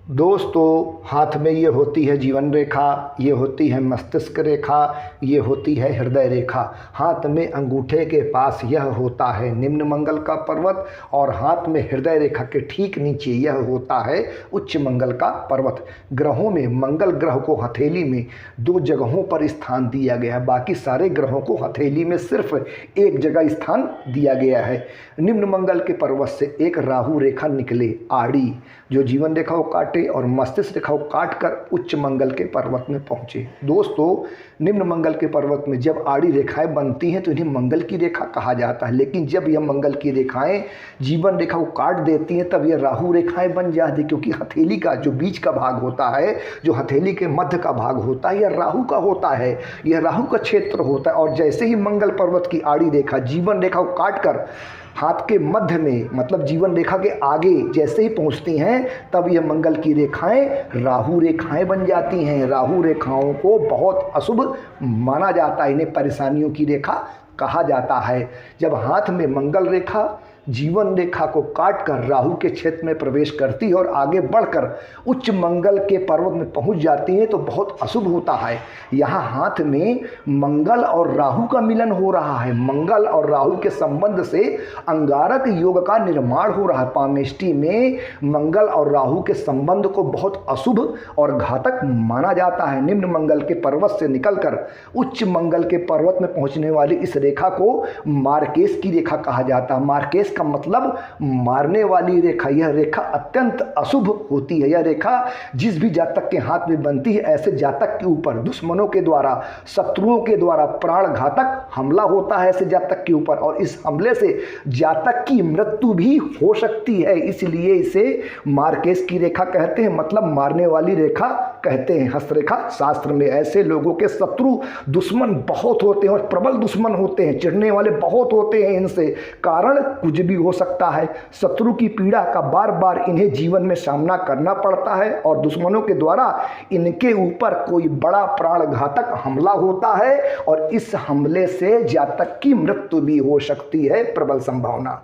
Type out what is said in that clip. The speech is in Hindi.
दोस्तों, हाथ में ये होती है जीवन रेखा, ये होती है मस्तिष्क रेखा, ये होती है हृदय रेखा। हाथ में अंगूठे के पास यह होता है निम्न मंगल का पर्वत और हाथ में हृदय रेखा के ठीक नीचे यह होता है उच्च मंगल का पर्वत। ग्रहों में मंगल ग्रह को हथेली में 2 जगहों पर स्थान दिया गया है, बाकी सारे ग्रहों को हथेली में सिर्फ एक जगह स्थान दिया गया है। निम्न मंगल के पर्वत से एक राहु रेखा निकले आड़ी, जो जीवन रेखा को काटे और मस्तिष्क रेखा को काट कर उच्च मंगल के पर्वत में पहुंचे। दोस्तों, निम्न मंगल के पर्वत में जब आड़ी रेखाएं बनती हैं तो इन्हें मंगल की रेखा कहा जाता है, लेकिन जब यह मंगल की रेखाएं जीवन रेखा को काट देती हैं तब यह राहु रेखाएं बन जाती हैं, क्योंकि हथेली का जो बीच का भाग होता है, जो हथेली के मध्य का भाग होता है, यह राहु का होता है, यह राहु का क्षेत्र होता है। और जैसे ही मंगल पर्वत की आड़ी रेखा जीवन रेखा को काट कर हाथ के मध्य में, मतलब जीवन रेखा के आगे जैसे ही पहुंचती हैं तब यह मंगल की रेखाएं राहु रेखाएं बन जाती हैं। राहु रेखाओं को बहुत अशुभ माना जाता है, इन्हें परेशानियों की रेखा कहा जाता है। जब हाथ में मंगल रेखा जीवन रेखा को काट कर राहु के क्षेत्र में प्रवेश करती है और आगे बढ़कर उच्च मंगल के पर्वत में पहुंच जाती है तो बहुत अशुभ होता है। यहाँ हाथ में मंगल और राहु का मिलन हो रहा है। मंगल और राहु के संबंध से अंगारक योग का निर्माण हो रहा है। पामेष्टि में मंगल और राहु के संबंध को बहुत अशुभ और घातक माना जाता है। निम्न मंगल के पर्वत से निकलकर उच्च मंगल के पर्वत में पहुंचने वाली इस रेखा को मार्केस की रेखा कहा जाता है। मार्केस का मतलब मारने वाली रेखा। यह रेखा अत्यंत अशुभ होती है। यह रेखा जिस भी जातक के हाथ में बनती है, ऐसे जातक के ऊपर दुश्मनों के द्वारा, शत्रुओं के द्वारा प्राण घातक हमला होता है ऐसे जातक के ऊपर, और इस हमले से जातक की मृत्यु भी हो सकती है। इसलिए इसे मार्केस की रेखा कहते हैं, मतलब मारने वाली रेखा कहते हैं। हस्तरेखा शास्त्र में ऐसे लोगों के शत्रु दुश्मन बहुत होते हैं और प्रबल दुश्मन होते हैं, चिढ़ने वाले बहुत होते हैं। इनसे कारण कुछ भी हो सकता है। शत्रु की पीड़ा का बार बार इन्हें जीवन में सामना करना पड़ता है और दुश्मनों के द्वारा इनके ऊपर कोई बड़ा प्राण घातक हमला होता है और इस हमले से जातक की मृत्यु भी हो सकती है, प्रबल संभावना।